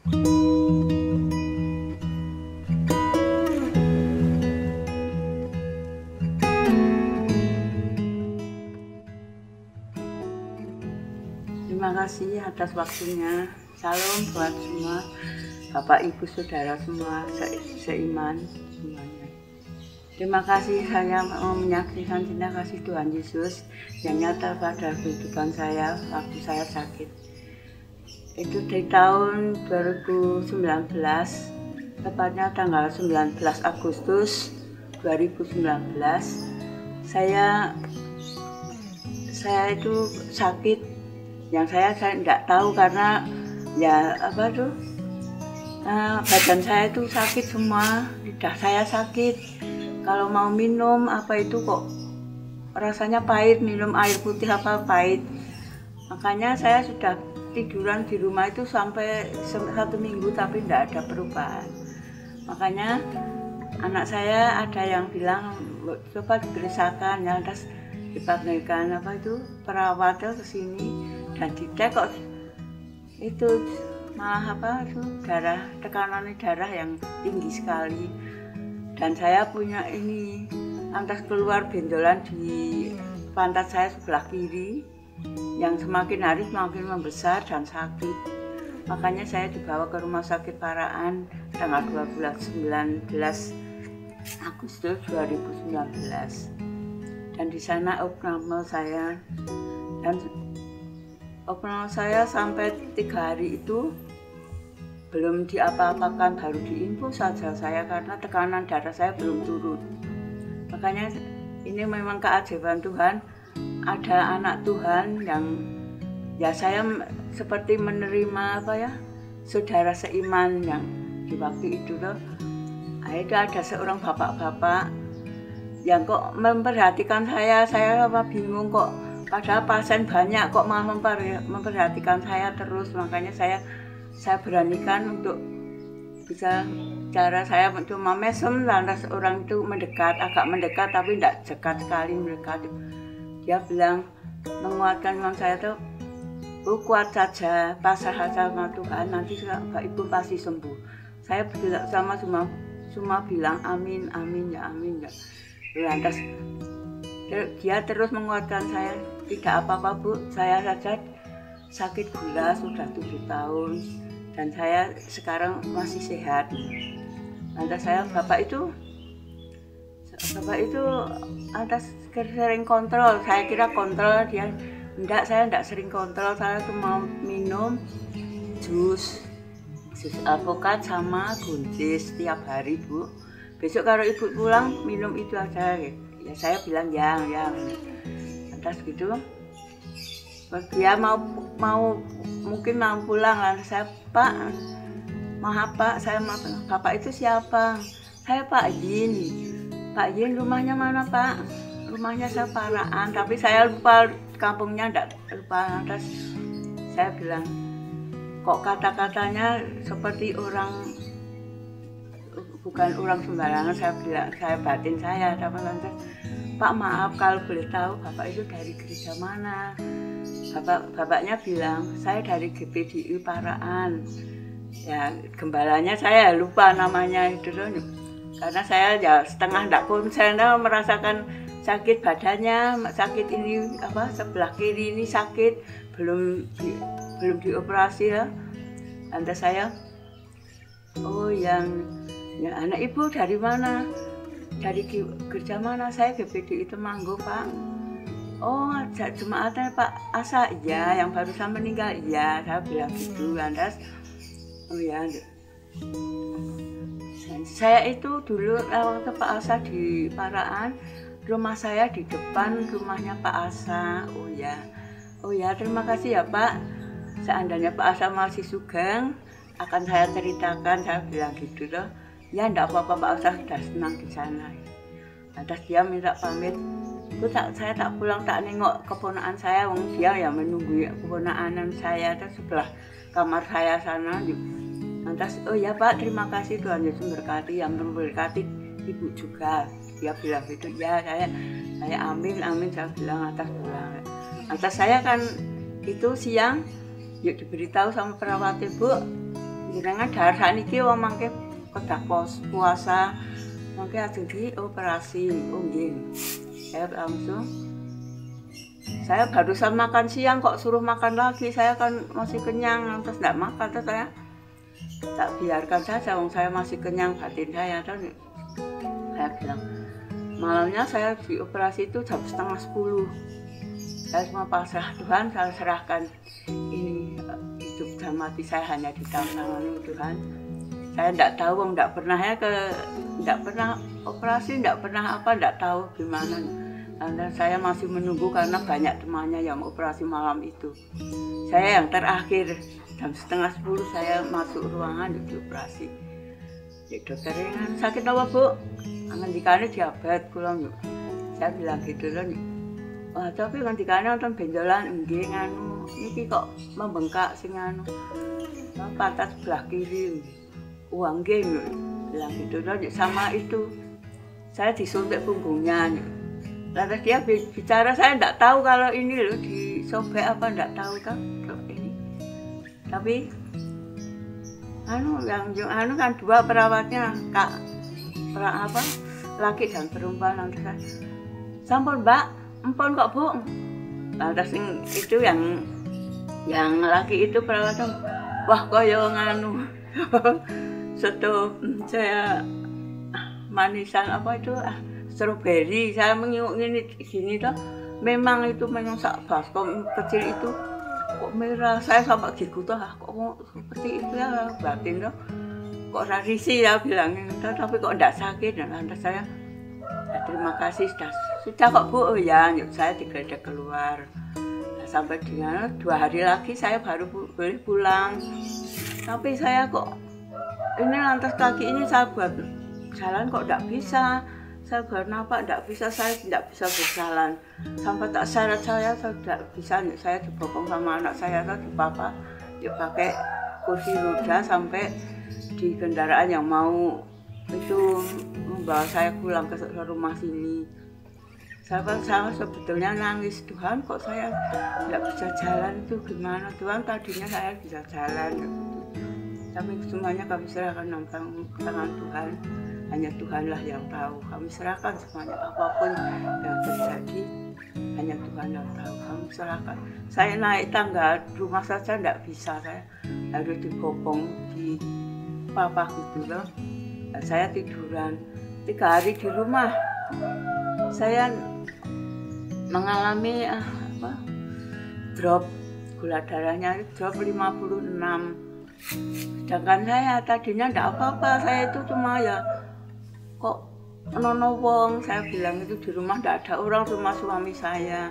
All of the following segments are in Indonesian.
Terima kasih atas waktunya. Salam buat semua Bapak Ibu Saudara semua seiman semuanya. Terima kasih saya mau menyaksikan cinta kasih Tuhan Yesus yang nyata pada kehidupan saya waktu saya sakit. Itu di tahun 2019, tepatnya tanggal 19 Agustus 2019. Saya itu sakit yang saya tidak tahu karena ya apa tuh badan saya itu sakit semua, lidah saya sakit. Kalau mau minum apa itu kok rasanya pahit, minum air putih apa pahit. Makanya saya sudah tiduran di rumah itu sampai 1 minggu tapi tidak ada perubahan. Makanya anak saya ada yang bilang coba diperiksakan, ya terus dipanggilkan apa itu perawatnya ke sini dan dicek kok itu malah apa itu tekanan darah yang tinggi sekali. Dan saya punya ini lantas keluar benjolan di pantat saya sebelah kiri yang semakin hari semakin membesar dan sakit. Makanya saya dibawa ke rumah sakit Paraan tanggal 19 Agustus 2019. Dan di sana opname saya, dan opname saya sampai 3 hari itu belum diapa-apakan, baru diinfus saja saya karena tekanan darah saya belum turun. Makanya ini memang keajaiban Tuhan, ada anak Tuhan yang ya saya seperti menerima apa ya saudara seiman yang di waktu itu loh. Itu ada seorang bapak-bapak yang kok memperhatikan saya apa bingung kok padahal pasien banyak kok malah memperhatikan saya terus. Makanya saya beranikan untuk bisa cara saya cuma mesem, lantas orang itu agak mendekat tapi tidak dekat sekali mendekat. Dia bilang menguatkan saya tuh, kuat saja, pasrah saja sama Tuhan, nanti Bapak Ibu pasti sembuh. Saya sama cuma bilang amin, amin ya, amin ya. Lantas dia terus menguatkan saya, tidak apa-apa Bu, saya saja sakit gula sudah 7 tahun. Dan saya sekarang masih sehat. Lantas Bapak itu atas sering kontrol. Saya kira kontrol, dia enggak, saya enggak sering kontrol. Saya cuma minum jus alpukat sama buncis setiap hari Bu. Besok kalau Ibu pulang minum itu aja. Ya saya bilang ya. Lantas gitu. Dia mungkin mau pulang, lalu saya, Pak, maaf Pak, saya mau Bapak itu siapa? Saya Pak Yin. Pak Yin rumahnya mana Pak? Rumahnya saya Paraan, tapi saya lupa kampungnya, enggak lupa. Terus saya bilang, kok kata-katanya seperti orang, bukan orang sembarangan. Saya bilang, saya batin saya, lantas Pak maaf kalau boleh tahu Bapak itu dari gereja mana? Bapaknya bilang, saya dari GPDI Paraan. Ya, gembalanya saya lupa namanya itu loh. Karena saya ya setengah tidak konsen, merasakan sakit badannya, sakit ini apa sebelah kiri ini sakit, belum dioperasi ya. Lantas saya, oh yang anak Ibu dari mana? Dari gereja mana? Saya GPDI Temanggung Pak. Oh, jemaatnya Pak Asa, iya, yang barusan meninggal, iya, saya bilang gitu. Lantas, oh ya, saya itu dulu waktu Pak Asa di Paraan, rumah saya di depan rumahnya Pak Asa. Oh ya, terima kasih ya Pak. Seandainya Pak Asa masih sugeng, akan saya ceritakan, saya bilang gitu loh. Ya, enggak apa-apa Pak Asa sudah senang di sana. Lantas dia minta pamit. Saya tak pulang, tak nengok keponakan saya, dia ya menunggu keponakan saya itu sebelah kamar saya sana. Lantas, oh ya Pak, terima kasih Tuhan Yesus berkati, yang memberkati Ibu juga. Dia bilang gitu, ya saya amin, saya bilang atas pulang. Atas saya kan itu siang, yuk diberitahu sama perawat Bu, jenengan dahar sakniki wong mangke kedah puasa mangke ajeng dioperasi. Oh nggih. Saya barusan makan siang kok suruh makan lagi, saya kan masih kenyang, terus enggak makan, terus saya tak biarkan saja, wong saya masih kenyang batin saya. Terus saya bilang, malamnya saya dioperasi itu jam 9:30. Saya semua pasrah Tuhan, saya serahkan ini hidup dan mati saya hanya di tangan Tuhan. Saya enggak tahu, wong enggak pernah enggak pernah operasi, enggak pernah apa, enggak tahu gimana. Karena saya masih menunggu karena banyak temannya yang operasi malam itu. Saya yang terakhir, jam 9:30 saya masuk ruangan untuk operasi. Ya dokternya, sakit apa Bu? Ngendikane diabetes kula yuk. Saya bilang gitu loh. Wah, tapi ngendikane wonten benjolan nggih nganu. Niki kok membengkak sing anu. Patah sebelah kiri. Wah nggih bilang gitu loh, sama itu. Saya disuntik punggungnya. Lantas dia bicara, saya enggak tahu kalau ini loh disobek apa, enggak tahu kan ini. Tapi yang kan dua perawatnya, laki dan perempuan. Lantas sampun Mbak, empun kok Bu. Lantas itu yang laki itu perawatnya, wah koyo nganu. Setup saya manisan apa itu stroberi, saya mengiuk ini gini toh, memang itu sak baskom kecil itu kok merah, saya sampai gitu toh, kok seperti itu ya batin toh, kok rarisi ya bilang itu, tapi kok enggak sakit. Dan lantas saya ya, terima kasih sudah kok Bu. Oh ya, saya digeledah keluar. Nah, sampai dengan 2 hari lagi saya baru boleh pulang. Tapi saya kok ini lantas kaki ini saya buat jalan kok enggak bisa. Saya bernapak enggak bisa, saya tidak bisa berjalan. Sampai tak syarat saya tidak bisa, saya dibopong sama anak saya tadi papa, dia pakai kursi roda sampai di kendaraan yang mau itu membawa saya pulang ke rumah sini. Saya sebetulnya nangis, Tuhan kok saya tidak bisa jalan itu gimana Tuhan, tadinya saya bisa jalan. Tapi semuanya kami serahkan ke tangan Tuhan. Hanya Tuhanlah yang tahu. Kami serahkan semuanya, apapun yang terjadi, hanya Tuhan yang tahu. Kami serahkan. Saya naik tangga rumah saja tidak bisa, saya harus dibopong di papa gitu loh. Dan saya tiduran 3 hari di rumah. Saya mengalami drop gula darahnya, drop 56. Sedangkan saya tadinya tidak apa-apa, saya itu cuma ya kok nono wong, saya bilang itu di rumah tidak ada orang, cuma suami saya.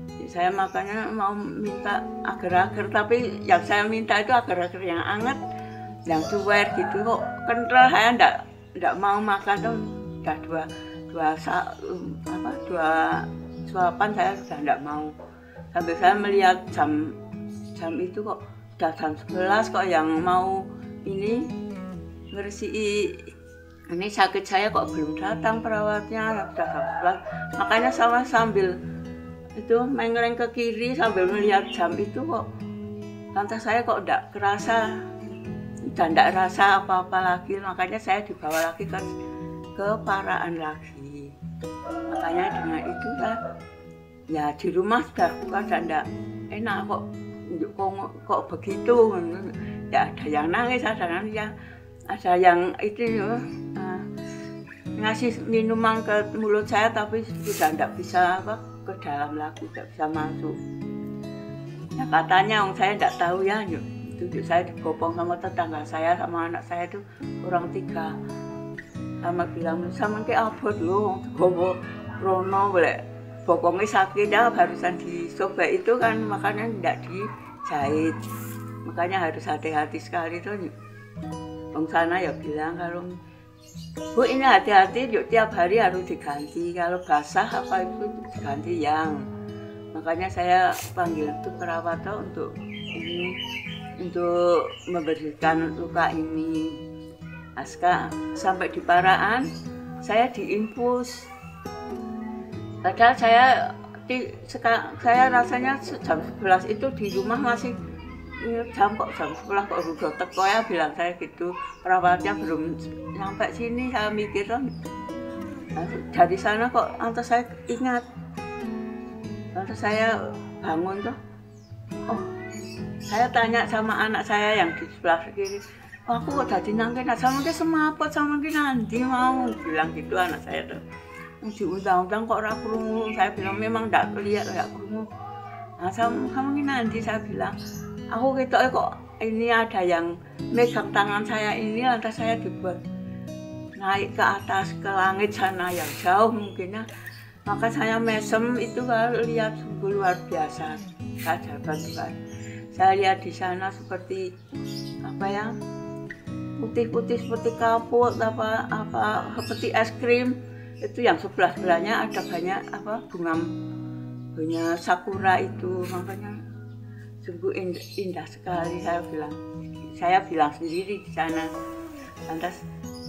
Jadi saya makanya mau minta agar-agar, tapi yang saya minta itu agar-agar yang hangat, yang suwer gitu kok kental. Saya tidak mau makan tuh, udah dua suapan saya sudah tidak mau. Sampai saya melihat jam itu kok udah jam 11 kok yang mau ini ngersi. Ini sakit saya kok belum datang perawatnya, sudah jam 11. Makanya saya sambil itu mengereng ke kiri sambil melihat jam itu kok. Lantas saya kok enggak kerasa dan enggak rasa apa-apa lagi. Makanya saya dibawa lagi ke Paraan lagi. Makanya dengan itu ya di rumah sudah enggak enak kok begitu. Ya ada yang nangis, ada yang itu ngasih minuman ke mulut saya, tapi sudah tidak bisa ke dalam lagi, tidak bisa masuk. Ya katanya saya tidak tahu ya, itu saya dibopong sama tetangga saya, sama anak saya itu orang 3. Sama bilang sama ke abot loh, gowo rono boleh bokongnya sakit ya, barusan disobek itu kan, makanya tidak dijahit. Makanya harus hati-hati sekali tuh. Orang sana ya bilang kalau Bu ini hati-hati, tiap hari harus diganti. Kalau basah apa itu diganti yang. Makanya saya panggil itu perawat untuk membersihkan luka ini. Aska sampai di Paraan, saya diinfus. Padahal saya rasanya jam 11 itu di rumah masih jam 11 kok udah teko ya, bilang saya gitu. Perawatnya belum sampai sini, saya mikir nah, dari sana kok lantas saya ingat, lantas saya bangun tuh, oh saya tanya sama anak saya yang di sebelah kiri, oh, aku kok tadi nangkin, sama dia semaput sama dia nanti mau, bilang gitu anak saya tuh. Diundang-undang kok ora krungu, saya bilang memang ndak lihat ndak krungu. Nah, sama nanti saya bilang, aku ketoknya kok ini ada yang megang tangan saya ini, lantas saya dibuat naik ke atas ke langit sana yang jauh mungkinnya. Maka saya mesem itu kalau lihat sungguh luar biasa. Saya jabat Tuhan. Saya lihat di sana seperti apa ya, putih-putih seperti kapur, apa seperti es krim. Itu yang sebelah-sebelahnya ada banyak apa bunga sakura itu, makanya sungguh indah sekali. Saya bilang sendiri di sana. Lantas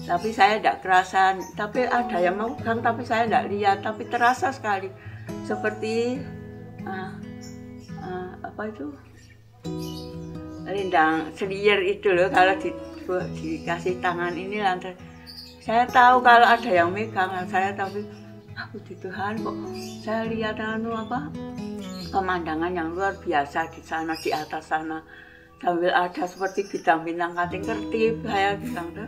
tapi saya tidak kerasa, tapi ada yang memegang tapi saya tidak lihat, tapi terasa sekali seperti apa itu rindang seliyer itu loh, kalau dikasih tangan ini. Lantas saya tahu kalau ada yang megang saya, tapi puji Tuhan kok saya lihat pemandangan yang luar biasa di sana, di atas sana, sambil ada seperti bintang-bintang kating kertip. Saya bilang tuh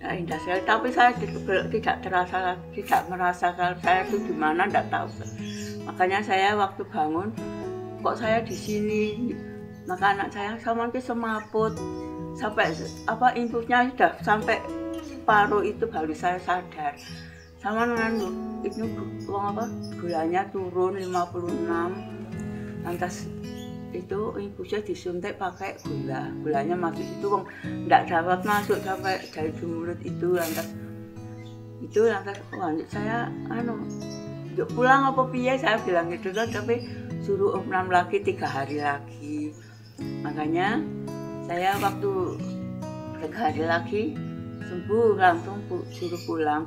indah sekali, tapi saya tidak merasa kalau saya itu di mana, tidak tahu. Makanya saya waktu bangun kok saya di sini, maka anak saya sama semaput sampai impulsnya sudah sampai separuh itu baru saya sadar. Sama dengan itu gulanya turun 56, lantas itu impulsnya disuntik pakai gulanya masuk itu enggak dapat masuk sampai dari mulut itu. Lantas lanjut saya yuk pulang apa piye, saya bilang gitu kan, tapi suruh opnam lagi 3 hari lagi. Makanya saya waktu 3 hari lagi sembuh langsung suruh pulang.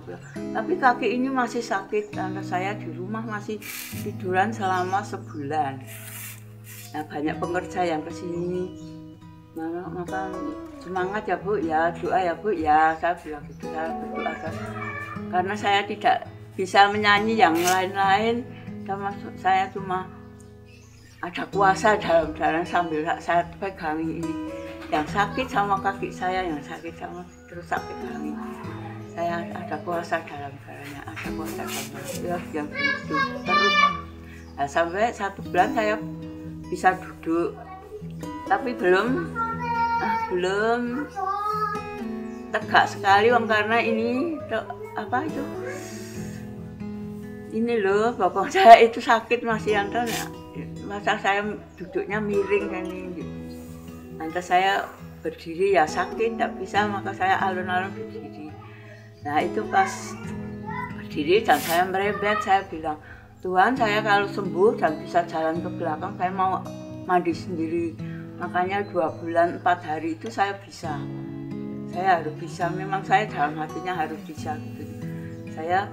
Tapi kaki ini masih sakit karena saya di rumah masih tiduran selama sebulan. Nah, banyak pekerja yang kesini, maka semangat ya Bu, ya doa ya Bu, ya saya bilang gitu, saya berdoa karena saya tidak bisa menyanyi yang lain-lain, saya cuma ada kuasa dalam sambil saya pegangi ini. Yang sakit sama kaki saya, yang sakit sama terus sakit kaki. Saya ada kuasa dalam darahnya, ada kuasa dalam yang begitu terus. Nah, sampai 1 bulan saya bisa duduk, tapi belum tegak sekali karena ini ini loh, bokong saya itu sakit masih masa saya duduknya miring kan ini. Lantas saya berdiri ya sakit, tidak bisa, maka saya alun-alun berdiri. Nah itu pas berdiri dan saya merebet, saya bilang, Tuhan, saya kalau sembuh dan bisa jalan ke belakang, saya mau mandi sendiri. Makanya 2 bulan 4 hari itu saya bisa. Saya harus bisa, memang saya dalam hatinya harus bisa gitu. Saya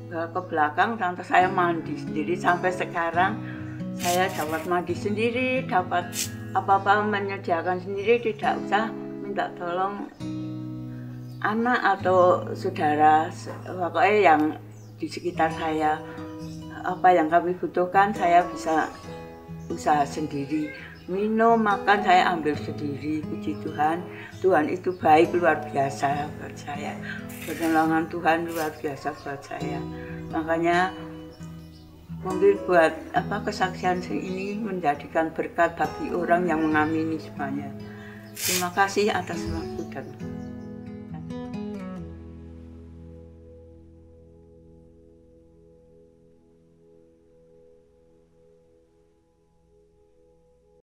ke belakang dan saya mandi sendiri sampai sekarang. Saya dapat mandi sendiri, dapat apa-apa menyediakan sendiri, tidak usah minta tolong anak atau saudara, pokoknya yang di sekitar saya. Apa yang kami butuhkan saya bisa usaha sendiri, minum, makan saya ambil sendiri. Puji Tuhan, Tuhan itu baik luar biasa buat saya, pertolongan Tuhan luar biasa buat saya. Makanya mungkin buat kesaksian ini menjadikan berkat bagi orang yang mengamini semuanya. Terima kasih atas waktu dan